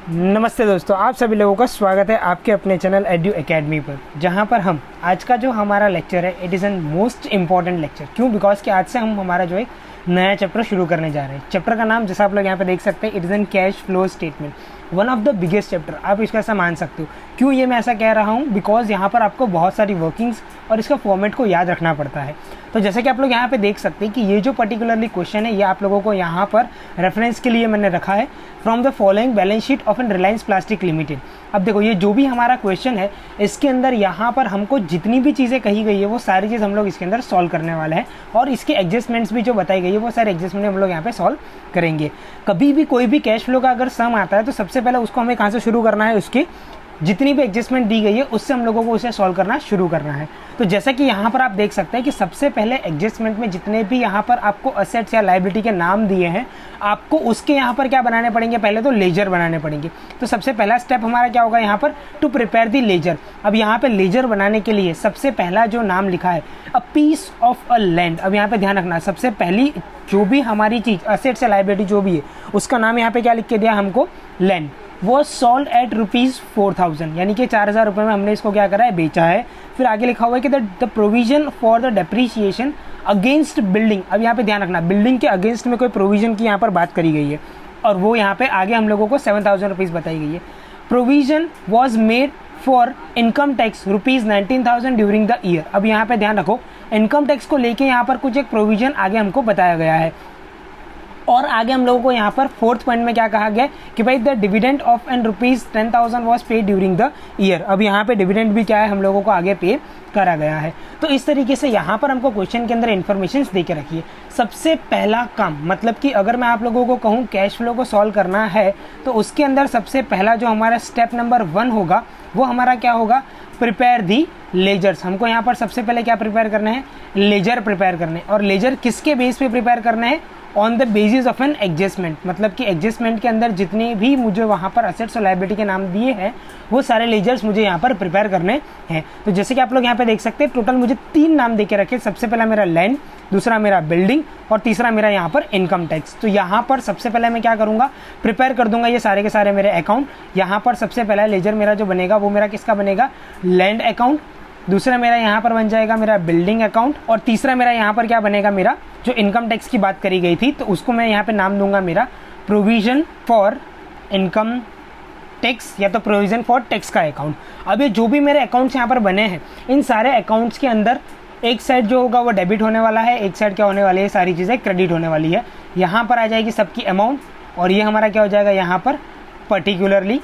नमस्ते दोस्तों, आप सभी लोगों का स्वागत है आपके अपने चैनल एड्यू एकेडमी पर, जहां पर हम आज का जो हमारा लेक्चर है it is an most important lecture. क्यों? बिकॉज कि आज से हम हमारा जो है नया चैप्टर शुरू करने जा रहे हैं। चैप्टर का नाम जैसा आप लोग यहाँ पे देख सकते हैं, it is an cash flow statement, one of the biggest chapter, आप इसका ऐसा मान सकते हो। क्यों ये मैं ऐसा कह रहा हूँ? बिकॉज यहाँ पर आपको बहुत सारी वर्किंग्स और इसका फॉर्मेट को याद रखना पड़ता है। तो जैसे कि आप लोग यहाँ पे देख सकते हैं कि ये जो पर्टिकुलरली क्वेश्चन है ये आप लोगों को यहाँ पर रेफरेंस के लिए मैंने रखा है, from the following balance sheet of an Reliance Plastic Limited. अब देखो, ये जो भी हमारा क्वेश्चन है इसके अंदर यहाँ पर हमको जितनी भी चीज़ें कही गई है वो सारी चीज़ हम लोग इसके अंदर सॉल्व करने वाले हैं, और इसके एडजस्टमेंट्स भी जो बताई गई है वो सारे एडजस्टमेंट हम लोग यहाँ पे सॉल्व करेंगे। कभी भी कोई भी कैश फ्लो का अगर सम आता है तो सबसे पहले उसको हमें कहाँ से शुरू करना है, उसकी जितनी भी एडजस्टमेंट दी गई है उससे हम लोगों को उसे सॉल्व करना शुरू करना है। तो जैसा कि यहाँ पर आप देख सकते हैं कि सबसे पहले एडजस्टमेंट में जितने भी यहाँ पर आपको असेट्स या लायबिलिटी के नाम दिए हैं, आपको उसके यहाँ पर क्या बनाने पड़ेंगे, पहले तो लेजर बनाने पड़ेंगे। तो सबसे पहला स्टेप हमारा क्या होगा यहाँ पर, टू प्रिपेयर दी लेजर। अब यहाँ पे लेजर बनाने के लिए सबसे पहला जो नाम लिखा है, a piece of a land. अब यहाँ पे ध्यान रखना, सबसे पहली जो भी हमारी चीज़ असेट्स या लायबिलिटी जो भी है उसका नाम यहाँ पे क्या लिख के दिया हमको, लैंड। वो सोल्ड एट ₹4000, यानी कि 4000 रुपये में हमने इसको क्या करा है, बेचा है। फिर आगे लिखा हुआ है कि the provision for the depreciation against building. अब यहाँ पे ध्यान रखना, बिल्डिंग के अगेंस्ट में कोई प्रोविजन की यहाँ पर बात करी गई है, और वो यहाँ पे आगे हम लोगों को 7000 रुपीज़ बताई गई है। Provision was made for income tax ₹19,000 during the year. अब यहाँ पे ध्यान रखो, इनकम टैक्स को लेके यहाँ पर कुछ एक प्रोविजन आगे हमको बताया गया है। और आगे हम लोगों को यहाँ पर फोर्थ पॉइंट में क्या कहा गया कि भाई the dividend of an ₹10,000 was paid during the year. अब यहाँ पे डिविडेंड भी क्या है, हम लोगों को आगे पे करा गया है। तो इस तरीके से यहाँ पर हमको क्वेश्चन के अंदर इन्फॉर्मेशन दे के रखिए। सबसे पहला काम, मतलब कि अगर मैं आप लोगों को कहूँ कैश फ्लो को सॉल्व करना है तो उसके अंदर सबसे पहला जो हमारा स्टेप नंबर 1 होगा वो हमारा क्या होगा, प्रिपेयर दी लेजर्स। हमको यहाँ पर सबसे पहले क्या प्रिपेयर करने हैं, लेजर प्रिपेयर करने। और लेजर किसके बेस पे प्रिपेयर करने हैं, on the basis of an adjustment. मतलब कि एडजस्टमेंट के अंदर जितने भी मुझे वहाँ पर असेट्स और लायबिलिटी के नाम दिए हैं वो सारे लेजर्स मुझे यहाँ पर प्रिपेयर करने हैं। तो जैसे कि आप लोग यहाँ पे देख सकते हैं, टोटल मुझे 3 नाम दे के रखे। सबसे पहला मेरा लैंड, दूसरा मेरा बिल्डिंग, और तीसरा मेरा यहाँ पर इनकम टैक्स। तो यहाँ पर सबसे पहले मैं क्या करूँगा, प्रिपेयर कर दूंगा ये सारे के सारे मेरे अकाउंट। यहाँ पर सबसे पहला लेजर मेरा जो बनेगा वो मेरा किसका बनेगा, लैंड अकाउंट। दूसरा मेरा यहाँ पर बन जाएगा मेरा बिल्डिंग अकाउंट, और तीसरा मेरा यहाँ पर क्या बनेगा, मेरा जो इनकम टैक्स की बात करी गई थी तो उसको मैं यहाँ पे नाम दूंगा मेरा प्रोविजन फॉर इनकम टैक्स, या तो प्रोविजन फॉर टैक्स का अकाउंट। अब ये जो भी मेरे अकाउंट्स यहाँ पर बने हैं, इन सारे अकाउंट्स के अंदर एक साइड जो होगा वो डेबिट होने वाला है, एक साइड क्या होने वाली है, सारी चीज़ें क्रेडिट होने वाली है। यहाँ पर आ जाएगी सबकी अमाउंट, और ये हमारा क्या हो जाएगा यहाँ पर पर्टिकुलरली,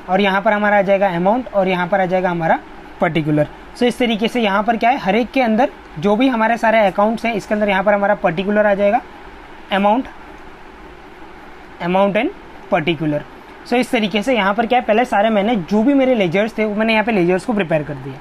और यहाँ पर हमारा आ जाएगा अमाउंट, और यहाँ पर आ जाएगा हमारा पर्टिकुलर। सो इस तरीके से यहाँ पर क्या है, हर एक के अंदर जो भी हमारे सारे अकाउंट्स हैं इसके अंदर यहाँ पर हमारा पर्टिकुलर आ जाएगा, अमाउंट एंड पर्टिकुलर। सो इस तरीके से यहाँ पर क्या है, पहले सारे मैंने जो भी मेरे लेजर्स थे वो मैंने यहाँ पे लेजर्स को प्रिपेयर कर दिया।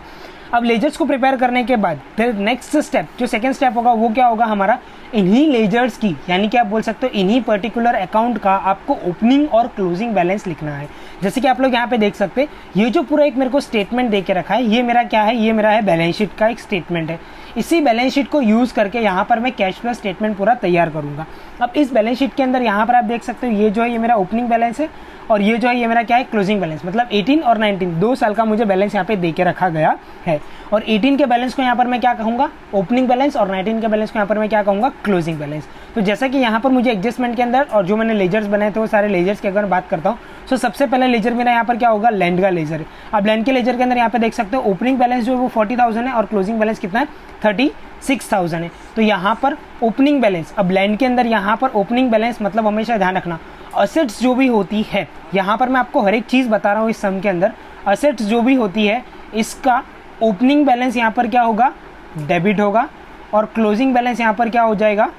अब लेजर्स को प्रिपेयर करने के बाद फिर नेक्स्ट स्टेप, जो सेकंड स्टेप होगा वो क्या होगा हमारा, इन्हीं लेजर्स की, यानी कि आप बोल सकते हो इन्हीं पर्टिकुलर अकाउंट का आपको ओपनिंग और क्लोजिंग बैलेंस लिखना है। जैसे कि आप लोग यहाँ पे देख सकते हैं, ये जो पूरा एक मेरे को स्टेटमेंट दे के रखा है ये मेरा क्या है, ये मेरा है बैलेंस शीट का एक स्टेटमेंट है। इसी बैलेंस शीट को यूज़ करके यहाँ पर मैं कैश फ्लो स्टेटमेंट पूरा तैयार करूँगा। अब इस बैलेंस शीट के अंदर यहाँ पर आप देख सकते हो ये जो है ये मेरा ओपनिंग बैलेंस है, और ये जो है ये मेरा क्या है, क्लोजिंग बैलेंस। मतलब 18 और 19 2 साल का मुझे बैलेंस यहाँ पे दे के रखा गया है। और 18 के बैलेंस को यहाँ पर मैं क्या कहूँगा, ओपनिंग बैलेंस, और 19 के बैलेंस को यहाँ पर मैं क्या कहूँगा, क्लोजिंग बैलेंस। तो जैसा कि यहाँ पर मुझे एडजस्टमेंट के अंदर और जो मैंने लेजर्स बनाए थे वो सारे लेजर्स की अगर बात करता हूँ, तो सबसे पहले लेजर मेरा यहाँ पर क्या होगा, लैंड का लेजर है। अब लैंड के लेजर के अंदर यहाँ पे देख सकते हो ओपनिंग बैलेंस जो है वो 40,000 है, और क्लोजिंग बैलेंस कितना है, 36,000 है। तो यहाँ पर ओपनिंग बैलेंस, अब लैंड के अंदर यहाँ पर ओपनिंग बैलेंस मतलब हमेशा ध्यान रखना, असेट्स जो भी होती है, यहाँ पर मैं आपको हर एक चीज़ बता रहा हूँ इस सम के अंदर, असेट्स जो भी होती है इसका ओपनिंग बैलेंस यहाँ पर क्या होगा, डेबिट होगा, और क्लोजिंग बैलेंस यहाँ पर क्या हो जाएगा,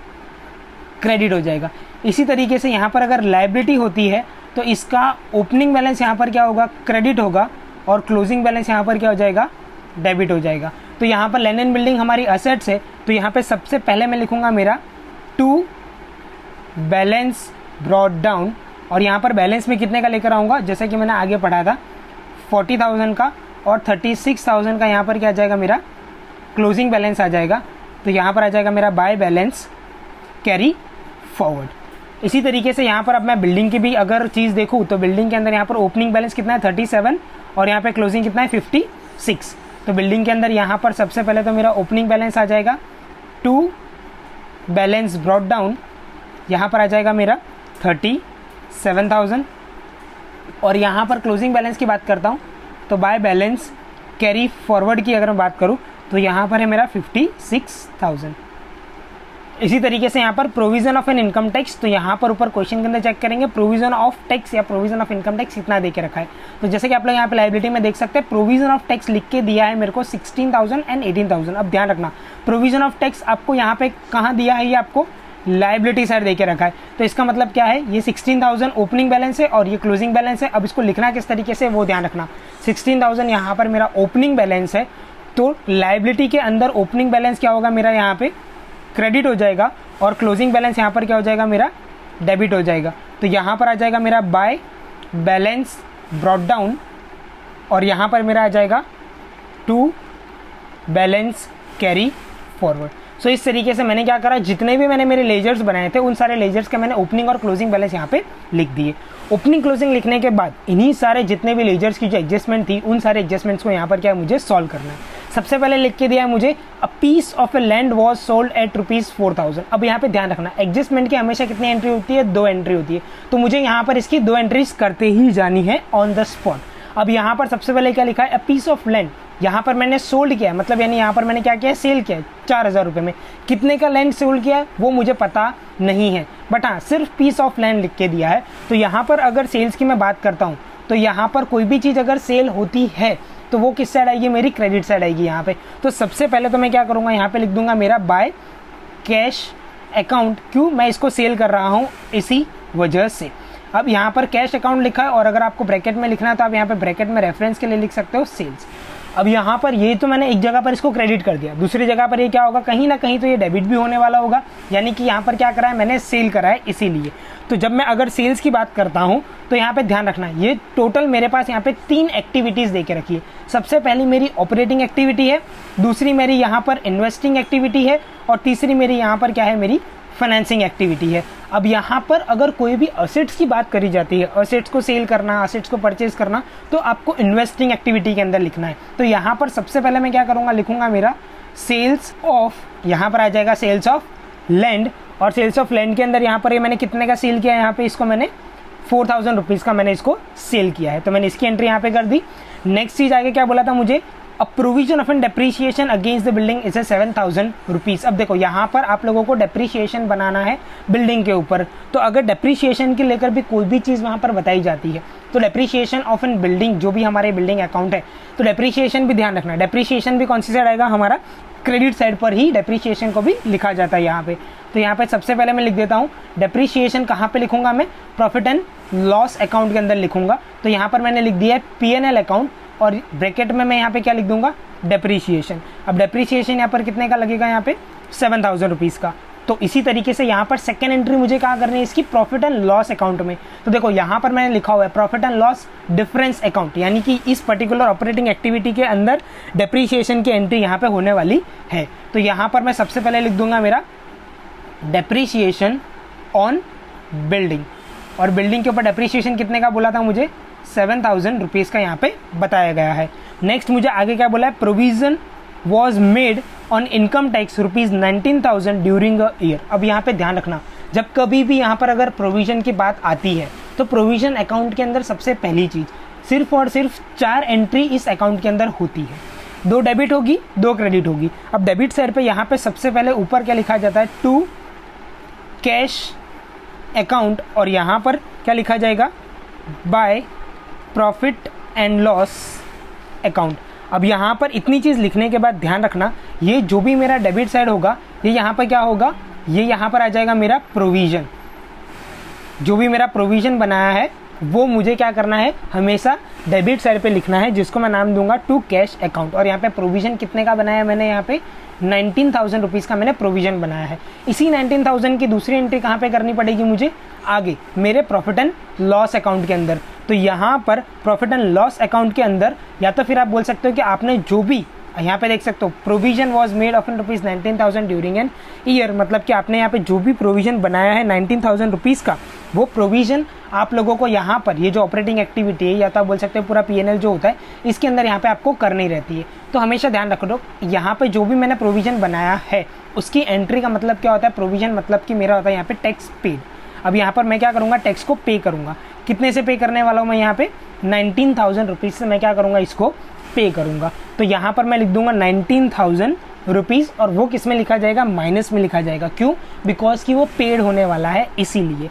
क्रेडिट हो जाएगा। इसी तरीके से यहाँ पर अगर लायबिलिटी होती है तो इसका ओपनिंग बैलेंस यहाँ पर क्या होगा, क्रेडिट होगा, और क्लोजिंग बैलेंस यहाँ पर क्या हो जाएगा, डेबिट हो जाएगा। तो यहाँ पर लैंड एंड बिल्डिंग हमारी असेट्स है, तो यहाँ पे सबसे पहले मैं लिखूंगा मेरा टू बैलेंस ब्रॉट डाउन, और यहाँ पर बैलेंस में कितने का लेकर आऊँगा, जैसे कि मैंने आगे पढ़ा था 40,000 का, और 36,000 का यहाँ पर क्या आ जाएगा, मेरा क्लोजिंग बैलेंस आ जाएगा। तो यहाँ पर आ जाएगा मेरा बाय बैलेंस कैरी फॉरवर्ड। इसी तरीके से यहाँ पर अब मैं बिल्डिंग की भी अगर चीज़ देखूँ तो बिल्डिंग के अंदर यहाँ पर ओपनिंग बैलेंस कितना है 37 और यहाँ पे क्लोजिंग कितना है 56। तो बिल्डिंग के अंदर यहाँ पर सबसे पहले तो मेरा ओपनिंग बैलेंस आ जाएगा 2 बैलेंस ब्रॉट डाउन, यहाँ पर आ जाएगा मेरा 37,000 और यहाँ पर क्लोजिंग बैलेंस की बात करता हूँ तो बाय बैलेंस कैरी फॉरवर्ड की अगर मैं बात करूँ तो यहाँ पर है मेरा 56,000। इसी तरीके से यहाँ पर provision of an income tax, तो यहाँ पर ऊपर क्वेश्चन के अंदर चेक करेंगे प्रोविजन ऑफ टैक्स या प्रोविजन ऑफ इनकम टैक्स कितना दे के रखा है। तो जैसे कि आप लोग यहाँ पे लायबिलिटी में देख सकते हैं प्रोविजन ऑफ टैक्स लिख के दिया है मेरे को 16,000 एंड 18,000। अब ध्यान रखना प्रोविजन ऑफ टैक्स आपको यहाँ पे कहाँ दिया है, ये आपको लायबिलिटी साइड दे के रखा है। तो इसका मतलब क्या है, ये 16,000 ओपनिंग बैलेंस है और ये क्लोजिंग बैलेंस है। अब इसको लिखना किस तरीके से वो ध्यान रखना। 16,000 यहाँ पर मेरा ओपनिंग बैलेंस है, तो लायबिलिटी के अंदर ओपनिंग बैलेंस क्या होगा मेरा यहाँ पे क्रेडिट हो जाएगा और क्लोजिंग बैलेंस यहाँ पर क्या हो जाएगा मेरा डेबिट हो जाएगा। तो यहाँ पर आ जाएगा मेरा बाय बैलेंस ब्रॉट डाउन और यहाँ पर मेरा आ जाएगा 2 बैलेंस कैरी फॉरवर्ड। सो इस तरीके से मैंने क्या करा, जितने भी मैंने मेरे लेजर्स बनाए थे उन सारे लेजर्स के मैंने ओपनिंग और क्लोजिंग बैलेंस यहाँ पे लिख दिए। ओपनिंग क्लोजिंग लिखने के बाद इन्हीं सारे जितने भी लेजर्स की जो एडजस्टमेंट थी उन सारे एडजस्टमेंट्स को यहाँ पर क्या है मुझे सॉल्व करना है। सबसे पहले लिख के दिया है मुझे a piece of a land was sold at ₹4,000। अब यहाँ पे ध्यान रखना एडजस्टमेंट की हमेशा कितनी एंट्री होती है, 2 एंट्री होती है। तो मुझे यहाँ पर इसकी 2 एंट्रीज करते ही जानी है ऑन द स्पॉट। अब यहाँ पर सबसे पहले क्या लिखा है, अ पीस ऑफ लैंड, यहाँ पर मैंने सोल्ड किया है, मतलब यानी यहाँ पर मैंने क्या किया है, सेल किया है 4,000 रुपये में। कितने का लैंड सोल्ड किया है वो मुझे पता नहीं है, बट हाँ सिर्फ पीस ऑफ लैंड लिख के दिया है। तो यहाँ पर अगर सेल्स की मैं बात करता हूँ तो यहाँ पर कोई भी चीज़ अगर सेल होती है तो वो किस साइड आएगी, मेरी क्रेडिट साइड आएगी यहाँ पे। तो सबसे पहले तो मैं क्या करूँगा, यहाँ पे लिख दूंगा मेरा बाय कैश अकाउंट। क्यों, मैं इसको सेल कर रहा हूँ इसी वजह से। अब यहाँ पर कैश अकाउंट लिखा है और अगर आपको ब्रैकेट में लिखना है तो आप यहाँ पे ब्रैकेट में रेफरेंस के लिए लिख सकते हो सेल्स। अब यहाँ पर ये तो मैंने एक जगह पर इसको क्रेडिट कर दिया, दूसरी जगह पर ये क्या होगा, कहीं ना कहीं तो ये डेबिट भी होने वाला होगा, यानी कि यहाँ पर क्या करा है मैंने, सेल करा है इसीलिए। तो जब मैं अगर सेल्स की बात करता हूँ तो यहाँ पे ध्यान रखना ये टोटल मेरे पास यहाँ पे 3 एक्टिविटीज़ दे के रखी है। सबसे पहली मेरी ऑपरेटिंग एक्टिविटी है, दूसरी मेरी यहाँ पर इन्वेस्टिंग एक्टिविटी है और तीसरी मेरी यहाँ पर क्या है, मेरी फाइनेंसिंग एक्टिविटी है। अब यहाँ पर अगर कोई भी असेट्स की बात करी जाती है, असेट्स को सेल करना, असेट्स को परचेज करना, तो आपको इन्वेस्टिंग एक्टिविटी के अंदर लिखना है। तो यहाँ पर सबसे पहले मैं क्या करूँगा, लिखूंगा मेरा सेल्स ऑफ, यहाँ पर आ जाएगा सेल्स ऑफ लैंड और सेल्स ऑफ लैंड के अंदर यहाँ पर ये मैंने कितने का सेल किया है, यहाँ पे इसको मैंने 4,000 रुपीज़ का मैंने इसको सेल किया है। तो मैंने इसकी एंट्री यहाँ पे कर दी। नेक्स्ट चीज़ आगे क्या बोला था मुझे, a provision of an depreciation against the building is 7,000 rupees. अब देखो यहाँ पर आप लोगों को डेप्रीशिएशन बनाना है बिल्डिंग के ऊपर, तो अगर डेप्रीशिएशन के लेकर भी कोई भी चीज़ वहाँ पर बताई जाती है तो डेप्रीशिएशन ऑफ एन बिल्डिंग जो भी हमारे बिल्डिंग अकाउंट है, तो डेप्रीशिएशन भी ध्यान रखना, डेप्रीशिएशन भी कौन सी साइड आएगा, हमारा क्रेडिट साइड पर ही डेप्रीशिएशन को भी लिखा जाता है यहाँ पे। तो यहाँ पे सबसे पहले मैं लिख देता हूँ डेप्रीशिएशन, कहाँ पे लिखूंगा मैं, प्रॉफिट एंड लॉस अकाउंट के अंदर लिखूंगा। तो यहाँ पर मैंने लिख दिया है P&L अकाउंट और ब्रैकेट में मैं यहाँ पे क्या लिख दूंगा, डेप्रीशिएशन। अब डेप्रीशिएशन यहाँ पर कितने का लगेगा, यहाँ पे 7,000 रुपीज़ का। तो इसी तरीके से यहाँ पर सेकेंड एंट्री मुझे कहाँ करनी है, इसकी प्रॉफिट एंड लॉस अकाउंट में। तो देखो यहाँ पर मैंने लिखा हुआ है profit and loss difference account, यानी कि इस पर्टिकुलर ऑपरेटिंग एक्टिविटी के अंदर डेप्रीशिएशन की एंट्री यहाँ पे होने वाली है। तो यहाँ पर मैं सबसे पहले लिख दूंगा मेरा डेप्रीशिएशन ऑन बिल्डिंग, और बिल्डिंग के ऊपर डेप्रीशिएशन कितने का बोला था मुझे, 7,000 रुपीज़ का यहाँ पे बताया गया है। नेक्स्ट मुझे आगे क्या बोला है, provision was made on income tax ₹19,000 during a year. अब यहाँ पे ध्यान रखना, जब कभी भी यहाँ पर अगर प्रोविजन की बात आती है तो प्रोविजन अकाउंट के अंदर सबसे पहली चीज़ सिर्फ और सिर्फ 4 एंट्री इस अकाउंट के अंदर होती है, 2 डेबिट होगी 2 क्रेडिट होगी। अब डेबिट साइड पे यहाँ पे सबसे पहले ऊपर क्या लिखा जाता है, टू कैश अकाउंट, और यहाँ पर क्या लिखा जाएगा, by profit and loss account. अब यहाँ पर इतनी चीज़ लिखने के बाद ध्यान रखना, ये जो भी मेरा डेबिट साइड होगा ये यहाँ पर क्या होगा, ये यहाँ पर आ जाएगा मेरा प्रोविज़न। जो भी मेरा प्रोविज़न बनाया है वो मुझे क्या करना है, हमेशा डेबिट साइड पे लिखना है, जिसको मैं नाम दूंगा टू कैश अकाउंट। और यहाँ पे प्रोविज़न कितने का बनाया है मैंने, यहाँ पे 19,000 रुपीज़ का मैंने प्रोविज़न बनाया है। इसी 19,000 की दूसरी एंट्री कहाँ पे करनी पड़ेगी मुझे, आगे मेरे प्रॉफिट एंड लॉस अकाउंट के अंदर। तो यहाँ पर प्रॉफिट एंड लॉस अकाउंट के अंदर या तो फिर आप बोल सकते हो कि आपने जो भी यहाँ पे देख सकते हो provision was made of ₹19,000 during an year, मतलब कि आपने यहाँ पे जो भी प्रोविजन बनाया है 19,000 रुपीज़ का, वो प्रोविजन आप लोगों को यहाँ पर ये जो ऑपरेटिंग एक्टिविटी है या तो आप बोल सकते हैं पूरा PNL जो होता है इसके अंदर यहाँ पे आपको करनी रहती है। तो हमेशा ध्यान रखो यहाँ पे जो भी मैंने प्रोविजन बनाया है उसकी एंट्री का मतलब क्या होता है, प्रोविजन मतलब कि मेरा होता है यहाँ पे टैक्स पेड। अब यहाँ पर मैं क्या करूँगा, टैक्स को पे करूँगा। कितने से पे करने वाला हूँ मैं यहाँ पे 19,000 रुपीज़ से मैं क्या करूँगा, इसको पे करूँगा। तो यहाँ पर मैं लिख दूंगा 19,000 रुपीज़ और वो किस में लिखा जाएगा, माइनस में लिखा जाएगा। क्यों, बिकॉज कि वो पेड होने वाला है इसीलिए।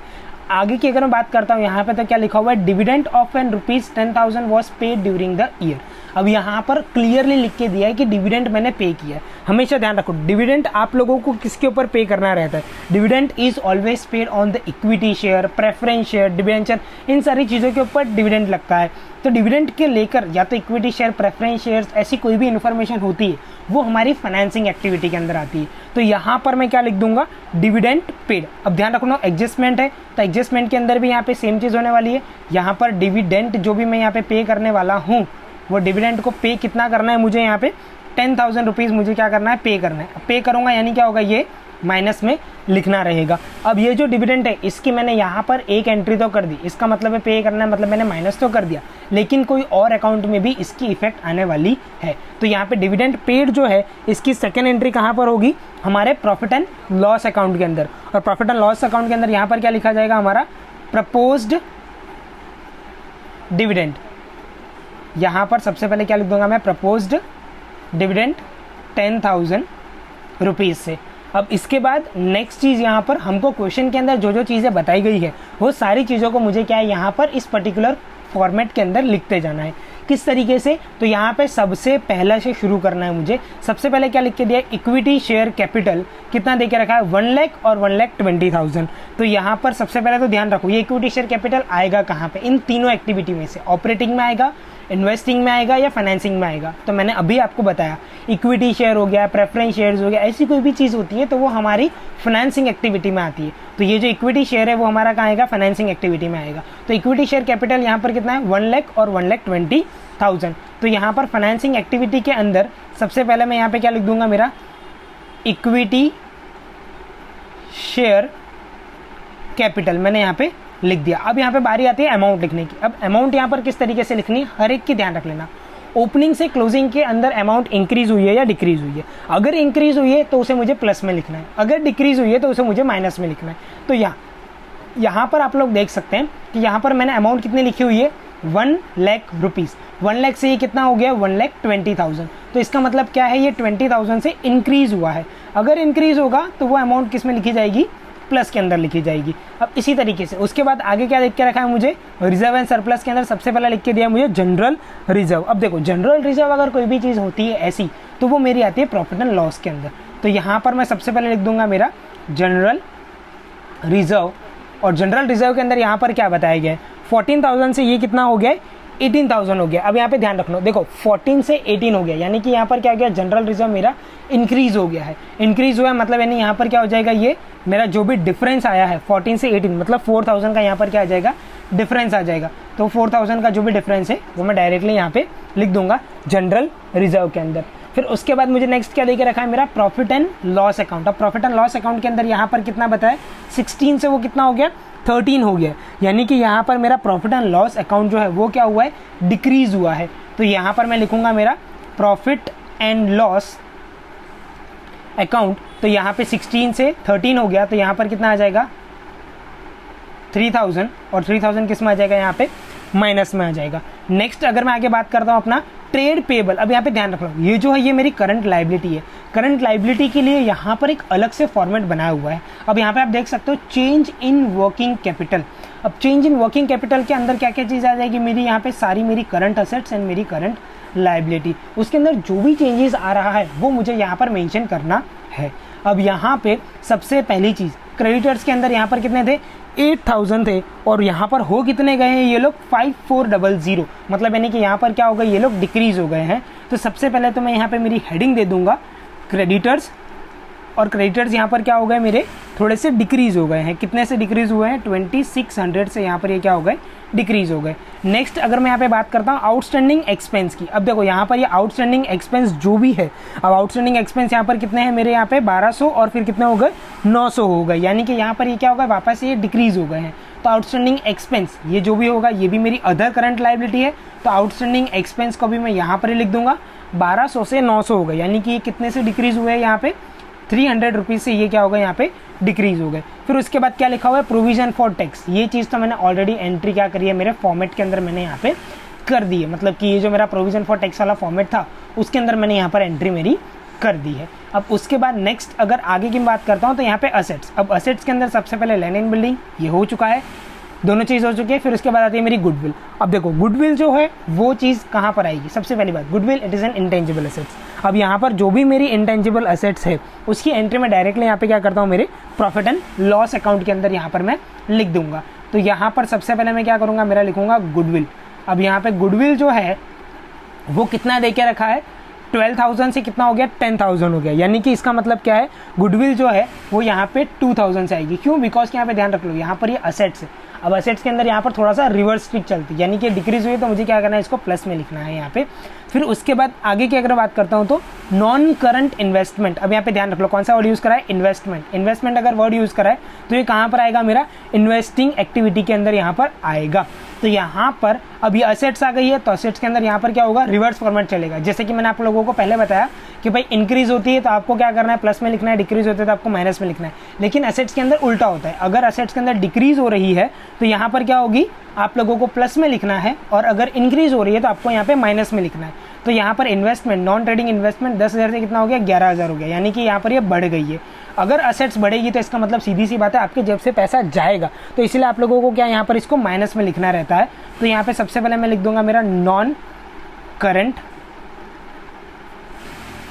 आगे की अगर मैं बात करता हूँ यहाँ पे तो क्या लिखा हुआ है, dividend of an ₹10,000 was paid during the year. अब यहाँ पर क्लियरली लिख के दिया है कि डिविडेंड मैंने पे किया है। हमेशा ध्यान रखो डिविडेंड आप लोगों को किसके ऊपर पे करना रहता है, dividend is always paid on the equity share, preference share, debenture, इन सारी चीज़ों के ऊपर डिविडेंड लगता है। तो डिविडेंड के लेकर या तो इक्विटी शेयर, प्रेफरेंस शेयर्स, ऐसी कोई भी इन्फॉर्मेशन होती है वो हमारी फाइनेंसिंग एक्टिविटी के अंदर आती है। तो यहाँ पर मैं क्या लिख दूंगा, डिविडेंड पेड। अब ध्यान रखना एडजस्टमेंट है तो एडजस्टमेंट के अंदर भी यहाँ पे सेम चीज़ होने वाली है। यहाँ पर डिविडेंड जो भी मैं यहाँ पे करने वाला हूँ वो डिविडेंड को पे कितना करना है मुझे, यहाँ पे 10,000 रुपीज़ मुझे क्या करना है, पे करना है। पे करूँगा यानी क्या होगा, ये माइनस में लिखना रहेगा। अब ये जो डिविडेंड है इसकी मैंने यहाँ पर एक एंट्री तो कर दी, इसका मतलब है पे करना है, मतलब मैंने माइनस तो कर दिया, लेकिन कोई और अकाउंट में भी इसकी इफेक्ट आने वाली है। तो यहाँ पे डिविडेंड पेड जो है इसकी सेकेंड एंट्री कहाँ पर होगी, हमारे प्रॉफिट एंड लॉस अकाउंट के अंदर। और प्रॉफिट एंड लॉस अकाउंट के अंदर यहाँ पर क्या लिखा जाएगा, हमारा प्रपोज्ड डिविडेंड। यहाँ पर सबसे पहले क्या लिख दूंगा मैं, प्रपोज्ड डिविडेंड 10,000 रुपीज़ से। अब इसके बाद नेक्स्ट चीज़ यहाँ पर हमको क्वेश्चन के अंदर जो जो चीज़ें बताई गई है वो सारी चीज़ों को मुझे क्या है यहाँ पर इस पर्टिकुलर फॉर्मेट के अंदर लिखते जाना है। किस तरीके से, तो यहाँ पे सबसे पहले से शुरू करना है मुझे। सबसे पहले क्या लिख के दिया, इक्विटी शेयर कैपिटल कितना दे के रखा है, 1 लाख और 1,20,000। तो यहाँ पर सबसे पहले तो ध्यान रखो ये इक्विटी शेयर कैपिटल आएगा कहाँ पे, इन तीनों एक्टिविटी में से, ऑपरेटिंग में आएगा, इन्वेस्टिंग में आएगा या फाइनेंसिंग में आएगा। तो मैंने अभी आपको बताया इक्विटी शेयर हो गया, प्रेफरेंस शेयर्स हो गया, ऐसी कोई भी चीज़ होती है तो वो हमारी फाइनेंसिंग एक्टिविटी में आती है। तो ये जो इक्विटी शेयर है वो हमारा कहाँ आएगा, फाइनेंसिंग एक्टिविटी में आएगा। तो इक्विटी शेयर कैपिटल यहाँ पर कितना है, 1 लाख और 1,20,000। तो यहाँ पर फाइनेंसिंग एक्टिविटी के अंदर सबसे पहले मैं यहाँ पे क्या लिख दूंगा, मेरा इक्विटी शेयर कैपिटल मैंने यहाँ पे लिख दिया। अब यहाँ पे बारी आती है अमाउंट लिखने की। अब अमाउंट यहाँ पर किस तरीके से लिखनी है, हर एक की ध्यान रख लेना। ओपनिंग से क्लोजिंग के अंदर अमाउंट इंक्रीज हुई है या डिक्रीज हुई है। अगर इंक्रीज हुई है तो उसे मुझे प्लस में लिखना है, अगर डिक्रीज हुई है तो उसे मुझे माइनस में लिखना है। तो यहाँ पर आप लोग देख सकते हैं कि यहाँ पर मैंने अमाउंट कितनी लिखी हुई है, 1 लाख रुपीज़। 1 लाख से ये कितना हो गया, 1,20,000। तो इसका मतलब क्या है, ये 20,000 से इंक्रीज हुआ है। अगर इंक्रीज होगा तो वो अमाउंट किस में लिखी जाएगी, प्लस के अंदर लिखी जाएगी। अब इसी तरीके से उसके बाद आगे क्या लिख के रखा है मुझे, रिजर्व एंड सरप्लस के अंदर सबसे पहले लिख के दिया मुझे जनरल रिजर्व। अब देखो जनरल रिजर्व अगर कोई भी चीज़ होती है ऐसी तो वो मेरी आती है प्रॉफिट एंड लॉस के अंदर। तो यहाँ पर मैं सबसे पहले लिख दूंगा मेरा जनरल रिजर्व, और जनरल रिजर्व के अंदर यहाँ पर क्या बताया गया है, 14,000 से ये कितना हो गया है, 18,000 हो गया। अब यहाँ पे ध्यान रखना, देखो 14 से 18 हो गया, यानी कि यहाँ पर क्या हो गया, जनरल रिजर्व मेरा इंक्रीज हो गया है। इंक्रीज हुआ है मतलब यानी यहाँ पर क्या हो जाएगा, ये मेरा जो भी डिफरेंस आया है 14 से 18 मतलब 4,000 का यहाँ पर क्या आ जाएगा, डिफरेंस आ जाएगा। तो 4,000 का जो भी डिफरेंस है वो मैं डायरेक्टली यहाँ पे लिख दूंगा जनरल रिजर्व के अंदर। फिर उसके बाद मुझे नेक्स्ट क्या देके रखा है, मेरा प्रॉफिट एंड लॉस अकाउंट। अब प्रॉफिट एंड लॉस अकाउंट के अंदर यहाँ पर कितना बताया, 16 से वो कितना हो गया, 13 हो गया। यानी कि यहाँ पर मेरा प्रॉफिट एंड लॉस अकाउंट जो है वो क्या हुआ है, डिक्रीज हुआ है। तो यहाँ पर मैं लिखूंगा मेरा प्रॉफिट एंड लॉस अकाउंट। तो यहाँ पे 16 से 13 हो गया, तो यहाँ पर कितना आ जाएगा, 3,000, और 3,000 किस में आ जाएगा, यहाँ पे माइनस में आ जाएगा। नेक्स्ट अगर मैं आगे बात करता हूँ अपना ट्रेड पेबल। अब यहाँ पे ध्यान रखना, ये जो है ये मेरी करंट लाइबिलिटी है। करंट लाइबिलिटी के लिए यहाँ पर एक अलग से फॉर्मेट बनाया हुआ है। अब यहाँ पे आप देख सकते हो चेंज इन वर्किंग कैपिटल। अब चेंज इन वर्किंग कैपिटल के अंदर क्या क्या चीज़ आ जाएगी मेरी, यहाँ पे सारी मेरी करंट असेट्स एंड मेरी करंट लाइबिलिटी, उसके अंदर जो भी चेंजेस आ रहा है वो मुझे यहाँ पर मेंशन करना है। अब यहाँ पे सबसे पहली चीज़ क्रेडिटर्स के अंदर यहाँ पर कितने थे, 8,000 थे, और यहाँ पर हो कितने गए हैं ये लोग, 5,400, मतलब यानी कि यहाँ पर क्या हो गया, ये लोग डिक्रीज हो गए हैं। तो सबसे पहले तो मैं यहाँ पे मेरी हेडिंग दे दूंगा क्रेडिटर्स और क्रेडिटर्स यहाँ पर क्या हो गए मेरे थोड़े से डिक्रीज़ हो गए हैं। कितने से डिक्रीज़ हुए हैं? 2600 से यहाँ पर ये क्या हो गए? डिक्रीज़ हो गए। नेक्स्ट अगर मैं यहाँ पे बात करता हूँ आउटस्टैंडिंग एक्सपेंस की, अब देखो यहाँ पर ये आउटस्टैंडिंग एक्सपेंस जो भी है, अब आउटस्टैंडिंग एक्सपेंस यहाँ पर कितने हैं मेरे? यहाँ पे 1200 और फिर कितने हो गए? 900 हो गए, यानी कि यहाँ पर ये क्या होगा? वापस ये डिक्रीज़ हो गए हैं। तो आउटस्टैंडिंग एक्सपेंस ये जो भी होगा ये भी मेरी अदर करंट लायबिलिटी है, तो आउटस्टैंडिंग एक्सपेंस को भी मैं यहाँ पर ही लिख दूंगा। 1200 से 900 हो गए, यानी कि ये कितने से डिक्रीज़ हुए हैं? यहाँ पे 300 रुपीज़ से ये क्या होगा? यहाँ पे डिक्रीज़ हो गए। फिर उसके बाद क्या लिखा हुआ है? Provision for tax. ये चीज़ तो मैंने ऑलरेडी एंट्री क्या करी है मेरे फॉर्मेट के अंदर, मैंने यहाँ पे कर दी है, मतलब कि ये जो मेरा प्रोविजन फॉर टैक्स वाला फॉर्मेट था उसके अंदर मैंने यहाँ पर एंट्री मेरी कर दी है। अब उसके बाद नेक्स्ट अगर आगे की बात करता हूँ तो यहाँ पे असेट्स। अब असेट्स के अंदर सबसे पहले लैंड एंड बिल्डिंग ये हो चुका है, दोनों चीज़ हो चुकी है। फिर उसके बाद आती है मेरी गुडविल। अब देखो गुडविल जो है वो चीज़ कहाँ पर आएगी? सबसे पहली बात, goodwill it is an intangible assets. अब यहाँ पर जो भी मेरी इंटेंजिबल असेट्स है उसकी एंट्री में डायरेक्टली यहाँ पे क्या करता हूँ? मेरे प्रॉफिट एंड लॉस अकाउंट के अंदर यहाँ पर मैं लिख दूंगा। तो यहाँ पर सबसे पहले मैं क्या करूँगा? मेरा लिखूंगा गुडविल। अब यहाँ पे गुडविल जो है वो कितना दे के रखा है? 12,000 से कितना हो गया? 10,000 हो गया, यानी कि इसका मतलब क्या है? गुडविल जो है वो यहाँ पे 2,000 से आएगी। क्यों? बिकॉज यहाँ पे ध्यान रख लो यहाँ पर ये असेट्स है। अब असेट्स के अंदर यहाँ पर थोड़ा सा रिवर्स ट्रिक चलती है, यानी कि डिक्रीज हुई तो मुझे क्या करना है? इसको प्लस में लिखना है यहाँ पे। फिर उसके बाद आगे की अगर बात करता हूँ तो नॉन करंट इन्वेस्टमेंट। अब यहाँ पे ध्यान रख लो कौन सा वर्ड यूज़ करा है? इन्वेस्टमेंट। इन्वेस्टमेंट अगर वर्ड यूज़ करा है तो ये कहाँ पर आएगा? मेरा इन्वेस्टिंग एक्टिविटी के अंदर यहाँ पर आएगा। तो यहाँ पर अब ये असेट्स आ गई है, तो असेट्स के अंदर यहाँ पर क्या होगा? रिवर्स फॉर्मेट चलेगा। जैसे कि मैंने आप लोगों को पहले बताया कि भाई इंक्रीज होती है तो आपको क्या करना है? प्लस में लिखना है, डिक्रीज होती है तो आपको माइनस में लिखना है। लेकिन असेट्स के अंदर उल्टा होता है, अगर असेट्स के अंदर डिक्रीज हो रही है तो यहाँ पर क्या होगी? आप लोगों को प्लस में लिखना है, और अगर इंक्रीज हो रही है तो आपको यहाँ पे माइनस में लिखना है। तो यहाँ पर इन्वेस्टमेंट, नॉन ट्रेडिंग इन्वेस्टमेंट 10,000 से कितना हो गया? 11,000 हो गया, यानी कि यहाँ पर ये बढ़ गई है। अगर असेट्स बढ़ेगी तो इसका मतलब सीधी सी बात है आपके जेब से पैसा जाएगा, तो इसलिए आप लोगों को क्या यहाँ पर इसको माइनस में लिखना रहता है। तो यहाँ पे सबसे पहले मैं लिख दूंगा मेरा नॉन करंट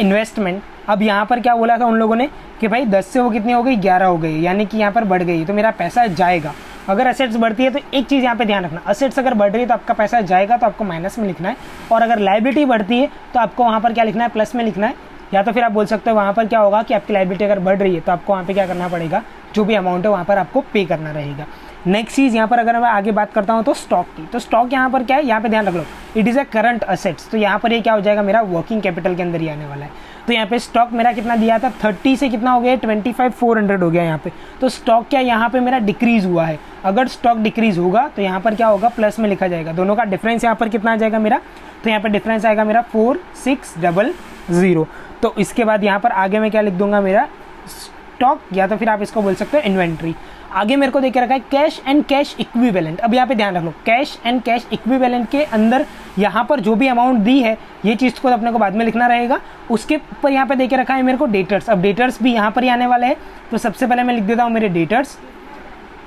इन्वेस्टमेंट। अब यहाँ पर क्या बोला था उन लोगों ने कि भाई 10 से वो कितनी हो गई? 11 हो गई, यानी कि यहाँ पर बढ़ गई, तो मेरा पैसा जाएगा। अगर असेट्स बढ़ती है तो एक चीज़ यहाँ पे ध्यान रखना, असेट्स अगर बढ़ रही है तो आपका पैसा जाएगा, तो आपको माइनस में लिखना है, और अगर लायबिलिटी बढ़ती है तो आपको वहाँ पर क्या लिखना है? प्लस में लिखना है। या तो फिर आप बोल सकते हो वहाँ पर क्या होगा कि आपकी लायबिलिटी अगर बढ़ रही है तो आपको वहाँ पे क्या करना पड़ेगा? जो भी अमाउंट है वहाँ पर आपको पे करना रहेगा। नेक्स्ट चीज़ यहाँ पर अगर मैं आगे बात करता हूँ तो स्टॉक की, तो स्टॉक यहाँ पर क्या है? यहाँ पे ध्यान रख लो it is a current assets, तो यहाँ पर ये क्या हो जाएगा? मेरा वर्किंग कैपिटल के अंदर ही आने वाला है। तो यहाँ पे स्टॉक मेरा कितना दिया था? 30 से कितना हो गया? 25,400 हो गया यहाँ पे। तो स्टॉक क्या यहाँ पे मेरा डिक्रीज हुआ है। अगर स्टॉक डिक्रीज होगा तो यहाँ पर क्या होगा? प्लस में लिखा जाएगा। दोनों का डिफरेंस यहाँ पर कितना आ जाएगा मेरा? तो यहाँ पर डिफरेंस आएगा मेरा 4600। तो इसके बाद यहाँ पर आगे मैं क्या लिख दूंगा? मेरा स्टॉक, या तो फिर आप इसको बोल सकते हो इन्वेंट्री। आगे मेरे को देख के रखा है कैश एंड कैश इक्विवेलेंट। अब यहाँ पे ध्यान रख लो कैश एंड कैश इक्विवेलेंट के अंदर यहाँ पर जो भी अमाउंट दी है ये चीज़ को अपने को बाद में लिखना रहेगा। उसके ऊपर यहाँ पे देख के रखा है मेरे को डेटर्स। अब डेटर्स भी यहाँ पर ही आने वाले हैं, तो सबसे पहले मैं लिख देता हूँ मेरे डेटर्स।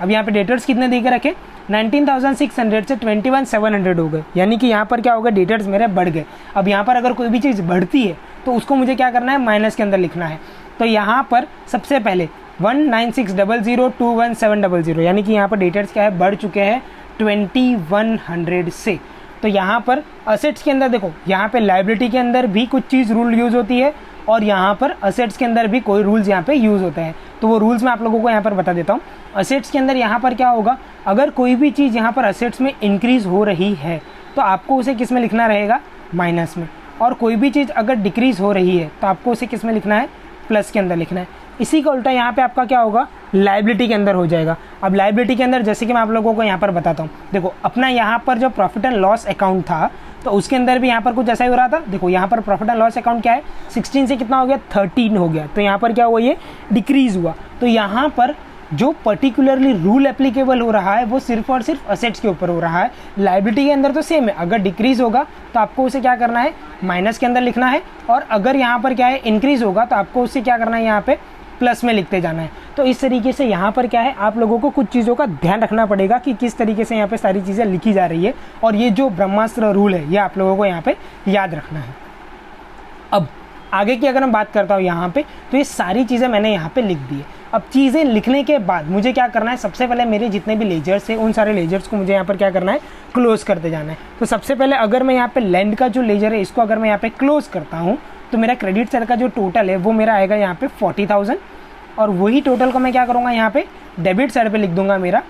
अब यहाँ पे डेटर्स कितने दे के रखे? 19,600 से 21,700 हो गए, यानी कि यहाँ पर क्या होगा? डेटर्स मेरे बढ़ गए। अब यहाँ पर अगर कोई भी चीज़ बढ़ती है तो उसको मुझे क्या करना है? माइनस के अंदर लिखना है। तो यहाँ पर सबसे पहले 196,002,1700, यानी कि यहाँ पर डेटर्स क्या है? बढ़ चुके हैं 2100 से। तो यहाँ पर असेट्स के अंदर देखो, यहाँ पे लायबिलिटी के अंदर भी कुछ चीज़ रूल यूज़ होती है, और यहाँ पर असेट्स के अंदर भी कोई रूल्स यहाँ पे यूज़ होते हैं। तो वो रूल्स मैं आप लोगों को यहाँ पर बता देता हूँ। असेट्स के अंदर यहाँ पर क्या होगा? अगर कोई भी चीज़ यहाँ पर असेट्स में इंक्रीज़ हो रही है तो आपको उसे किस में लिखना रहेगा? माइनस में। और कोई भी चीज़ अगर डिक्रीज़ हो रही है तो आपको उसे किस में लिखना है? प्लस के अंदर लिखना है। इसी का उल्टा यहाँ पे आपका क्या होगा? लायबिलिटी के अंदर हो जाएगा। अब लायबिलिटी के अंदर जैसे कि मैं आप लोगों को यहाँ पर बताता हूँ, देखो अपना यहाँ पर जो प्रॉफिट एंड लॉस अकाउंट था तो उसके अंदर भी यहाँ पर कुछ ऐसा ही हो रहा था। देखो यहाँ पर प्रॉफिट एंड लॉस अकाउंट क्या है? 16 से कितना हो गया? 13 हो गया। तो यहाँ पर क्या हुआ? ये डिक्रीज हुआ। तो यहाँ पर जो पर्टिकुलरली रूल एप्लीकेबल हो रहा है वो सिर्फ और सिर्फ असेट्स के ऊपर हो रहा है। लायबिलिटी के अंदर तो सेम है, अगर डिक्रीज होगा तो आपको उसे क्या करना है? माइनस के अंदर लिखना है, और अगर यहाँ पर क्या है? इंक्रीज होगा तो आपको उसे क्या करना है? यहाँ पे प्लस में लिखते जाना है। तो इस तरीके से यहाँ पर क्या है? आप लोगों को कुछ चीज़ों का ध्यान रखना पड़ेगा कि किस तरीके से यहाँ पे सारी चीज़ें लिखी जा रही है, और ये जो ब्रह्मास्त्र रूल है ये आप लोगों को यहाँ पे याद रखना है। अब आगे की अगर मैं बात करता हूँ यहाँ पे, तो ये सारी चीज़ें मैंने यहाँ पे लिख दी है। अब चीज़ें लिखने के बाद मुझे क्या करना है? सबसे पहले मेरे जितने भी लेजर्स हैं उन सारे लेजर्स को मुझे यहाँ पर क्या करना है? क्लोज करते जाना है। तो सबसे पहले अगर मैं यहाँ पे लैंड का जो लेजर है इसको अगर मैं यहाँ पे क्लोज करता हूँ तो मेरा क्रेडिट साइड का जो टोटल है वो मेरा आएगा यहाँ पे 40,000, और वही टोटल को मैं क्या करूँगा यहाँ पे डेबिट साइड पे लिख दूंगा मेरा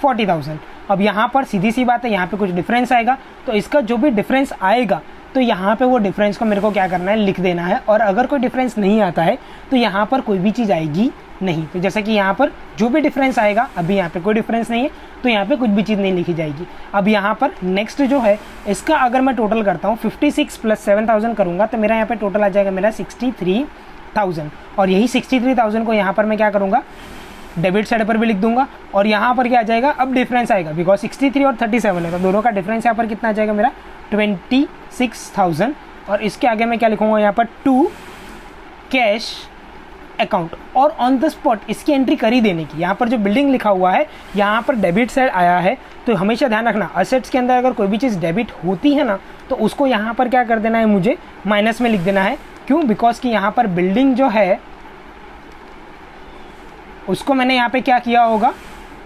40,000। अब यहाँ पर सीधी सी बात है, यहाँ पे कुछ डिफरेंस आएगा, तो इसका जो भी डिफरेंस आएगा तो यहाँ पे वो डिफरेंस को मेरे को क्या करना है, लिख देना है। और अगर कोई डिफरेंस नहीं आता है तो यहाँ पर कोई भी चीज़ आएगी नहीं। तो जैसे कि यहाँ पर जो भी डिफरेंस आएगा, अभी यहाँ पे कोई डिफरेंस नहीं है तो यहाँ पे कुछ भी चीज़ नहीं लिखी जाएगी। अब यहाँ पर नेक्स्ट जो है इसका अगर मैं टोटल करता हूँ 56 + 7,000 करूँगा तो मेरा यहाँ पे टोटल आ जाएगा मेरा 63,000। और यही 63,000 को यहाँ पर मैं क्या करूँगा, डेबिट साइड पर भी लिख दूंगा। और यहाँ पर क्या आ जाएगा, अब डिफरेंस आएगा बिकॉज 63 और 37 है तो दोनों का डिफरेंस यहाँ पर कितना आ जाएगा मेरा 26,000। और इसके आगे मैं क्या लिखूंगा यहाँ पर टू कैश अकाउंट, और ऑन द स्पॉट इसकी एंट्री कर ही देने की। यहाँ पर जो बिल्डिंग लिखा हुआ है यहाँ पर डेबिट साइड आया है, तो हमेशा ध्यान रखना असेट्स के अंदर अगर कोई भी चीज़ डेबिट होती है ना तो उसको यहाँ पर क्या कर देना है, मुझे माइनस में लिख देना है। क्यों? बिकॉज कि यहाँ पर बिल्डिंग जो है उसको मैंने यहाँ पे क्या किया होगा,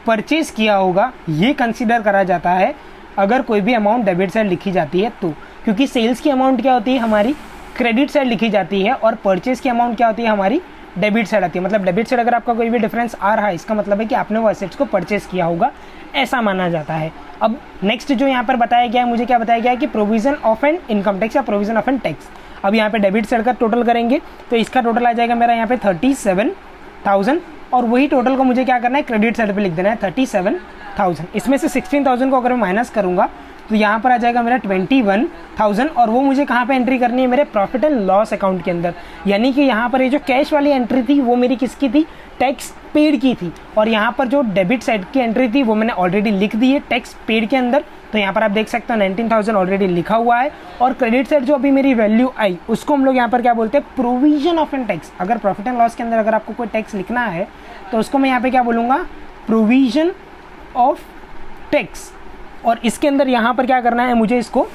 परचेज किया होगा, ये कंसीडर करा जाता है अगर कोई भी अमाउंट डेबिट साइड लिखी जाती है तो। क्योंकि सेल्स की अमाउंट क्या होती है हमारी क्रेडिट साइड लिखी जाती है और परचेज की अमाउंट क्या होती है हमारी डेबिट साइड आती है। मतलब डेबिट साइड अगर आपका कोई भी डिफरेंस आ रहा है इसका मतलब है कि आपने वो एसेट्स को परचेज किया होगा, ऐसा माना जाता है। अब नेक्स्ट जो यहाँ पर बताया गया है, मुझे क्या बताया गया है कि provision of an income tax या प्रोविजन ऑफ एन टैक्स। अब यहाँ पे डेबिट साइड का टोटल करेंगे तो इसका टोटल आ जाएगा मेरा यहाँ पे 37,000, और वही टोटल को मुझे क्या करना है, क्रेडिट साइड पे लिख देना है 37,000। इसमें से 16,000 को अगर मैं माइनस करूंगा तो यहाँ पर आ जाएगा मेरा 21,000, और वो मुझे कहाँ पे एंट्री करनी है, मेरे प्रॉफिट एंड लॉस अकाउंट के अंदर। यानी कि यहाँ पर ये जो कैश वाली एंट्री थी वो मेरी किसकी थी, टैक्स पेड की थी। और यहाँ पर जो डेबिट साइड की एंट्री थी वो मैंने ऑलरेडी लिख दी है टैक्स पेड के अंदर। तो यहाँ पर आप देख सकते हो 19,000 ऑलरेडी लिखा हुआ है। और क्रेडिट साइड जो अभी मेरी वैल्यू आई उसको हम लोग यहाँ पर क्या बोलते हैं, प्रोविजन ऑफ एन टैक्स। अगर प्रॉफिट एंड लॉस के अंदर अगर आपको कोई टैक्स लिखना है तो उसको मैं यहाँ पे क्या बोलूँगा, प्रोविजन ऑफ टैक्स। और इसके अंदर यहाँ पर क्या करना है, मुझे इसको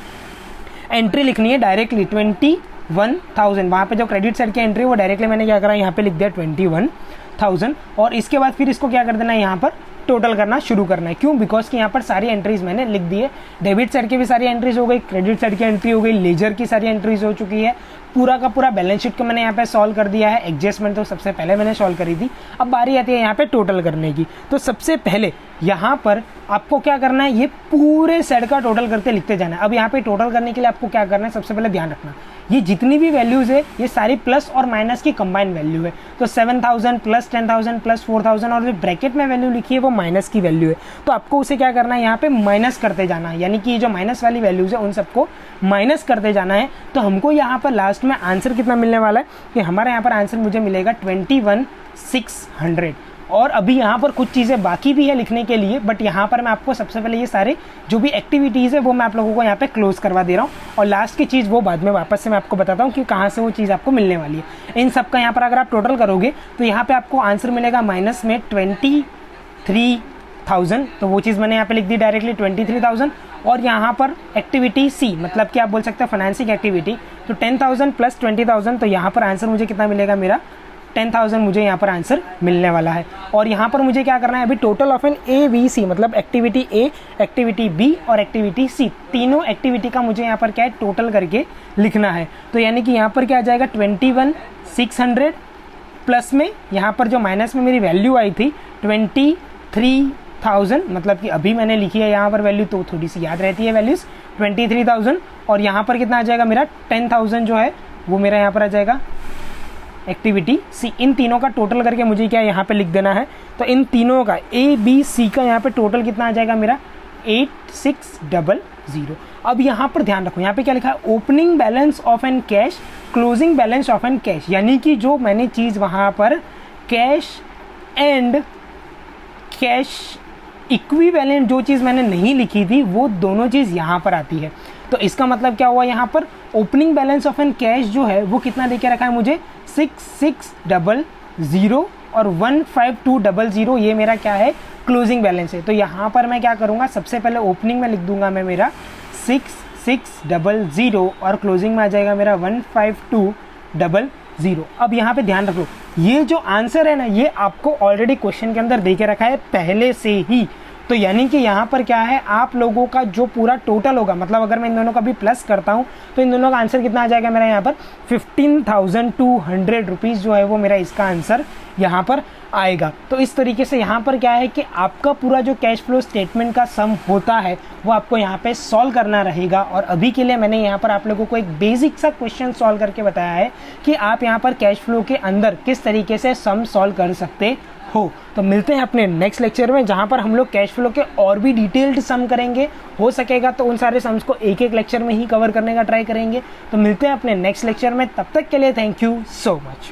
एंट्री लिखनी है डायरेक्टली 21,000। वहाँ पे जो क्रेडिट साइड की एंट्री वो डायरेक्टली मैंने क्या करा, यहाँ पे लिख दिया 21,000। और इसके बाद फिर इसको क्या कर देना है, यहाँ पर टोटल करना शुरू करना है। क्यों? बिकॉज कि यहाँ पर सारी एंट्रीज मैंने लिख दी है। डेबिट साइड की भी सारी एंट्रीज हो गई, क्रेडिट साइड की एंट्री हो गई, लेजर की सारी एंट्रीज हो चुकी है, पूरा का पूरा बैलेंस शीट को मैंने यहाँ पे सॉल्व कर दिया है। एडजस्टमेंट तो सबसे पहले मैंने सॉल्व करी थी, अब बारी आती है यहाँ पे टोटल करने की। तो सबसे पहले यहाँ पर आपको क्या करना है, ये पूरे सेट का टोटल करके लिखते जाना है। अब यहाँ पे टोटल करने के लिए आपको क्या करना है, सबसे पहले ध्यान रखना ये जितनी भी वैल्यूज़ है ये सारी प्लस और माइनस की कंबाइंड वैल्यू है। तो 7,000 + 10,000 + 4,000 और जो ब्रैकेट में वैल्यू लिखी है वो माइनस की वैल्यू है। तो आपको उसे क्या करना है, यहाँ पे माइनस करते जाना है। यानी कि जो माइनस वाली वैल्यूज़ है उन सबको माइनस करते जाना है। तो हमको यहाँ पर लास्ट में आंसर कितना मिलने वाला है कि हमारे यहाँ पर आंसर मुझे मिलेगा 21,600। और अभी यहाँ पर कुछ चीज़ें बाकी भी है लिखने के लिए, बट यहाँ पर मैं आपको सबसे पहले ये सारे जो भी एक्टिविटीज़ है वो मैं आप लोगों को यहाँ पे क्लोज करवा दे रहा हूँ। और लास्ट की चीज़ वो बाद में वापस से मैं आपको बताता हूँ कि कहाँ से वो चीज़ आपको मिलने वाली है। इन सब का यहाँ पर अगर आप टोटल करोगे तो यहाँ पर आपको आंसर मिलेगा माइनस में 23,000। तो वो चीज़ मैंने यहाँ पर लिख दी डायरेक्टली 23,000। और यहाँ पर एक्टिविटी सी मतलब कि आप बोल सकते हैं फाइनेंसिंग एक्टिविटी, तो 10,000 + 20,000। तो यहाँ पर आंसर मुझे कितना मिलेगा, मेरा 10,000 मुझे यहाँ पर आंसर मिलने वाला है। और यहाँ पर मुझे क्या करना है, अभी टोटल ऑफ एन ABC मतलब एक्टिविटी A, एक्टिविटी B और एक्टिविटी C, तीनों एक्टिविटी का मुझे यहाँ पर क्या है टोटल करके लिखना है। तो यानी कि यहाँ पर क्या आ जाएगा 21,600 प्लस में यहाँ पर जो माइनस में मेरी वैल्यू आई थी 23,000, मतलब कि अभी मैंने लिखी है यहाँ पर वैल्यू तो थोड़ी सी याद रहती है वैल्यूज़, 23,000। और यहाँ पर कितना आ जाएगा मेरा 10,000 जो है वो मेरा यहाँ पर आ जाएगा एक्टिविटी सी। इन तीनों का टोटल करके मुझे क्या यहाँ पे लिख देना है। तो इन तीनों का ABC का यहाँ पे टोटल कितना आ जाएगा मेरा 8,600। अब यहाँ पर ध्यान रखो, यहाँ पे क्या लिखा है, opening balance of an cash, closing balance of an cash. यानी कि जो मैंने चीज़ वहाँ पर कैश एंड कैश इक्विवेलेंट जो चीज़ मैंने नहीं लिखी थी वो दोनों चीज़ यहाँ पर आती है। तो इसका मतलब क्या हुआ, यहाँ पर opening balance of an cash जो है वो कितना दे के रखा है मुझे 6,600 और 1,5,200, ये मेरा क्या है क्लोजिंग बैलेंस है। तो यहाँ पर मैं क्या करूँगा, सबसे पहले ओपनिंग में लिख दूंगा मैं मेरा 6,600 और क्लोजिंग में आ जाएगा मेरा 1,5,200। अब यहाँ पे ध्यान रखो, ये जो आंसर है ना ये आपको ऑलरेडी क्वेश्चन के अंदर दे के रखा है पहले से ही। तो यानी कि यहाँ पर क्या है, आप लोगों का जो पूरा टोटल होगा, मतलब अगर मैं इन दोनों का भी प्लस करता हूँ तो इन दोनों का आंसर कितना आ जाएगा मेरा यहाँ पर 15,200 रुपीज़ जो है वो मेरा इसका आंसर यहाँ पर आएगा। तो इस तरीके से यहाँ पर क्या है कि आपका पूरा जो कैश फ्लो स्टेटमेंट का सम होता है वो आपको यहाँ पे सॉल्व करना रहेगा। और अभी के लिए मैंने यहाँ पर आप लोगों को एक बेसिक सा क्वेश्चन सॉल्व करके बताया है कि आप यहाँ पर कैश फ्लो के अंदर किस तरीके से सम सॉल्व कर सकते हो। तो मिलते हैं अपने नेक्स्ट लेक्चर में, जहाँ पर हम लोग कैश फ्लो के और भी डिटेल्ड सम करेंगे। हो सकेगा तो उन सारे सम्स को एक एक लेक्चर में ही कवर करने का ट्राई करेंगे। तो मिलते हैं अपने नेक्स्ट लेक्चर में, तब तक के लिए थैंक यू सो मच।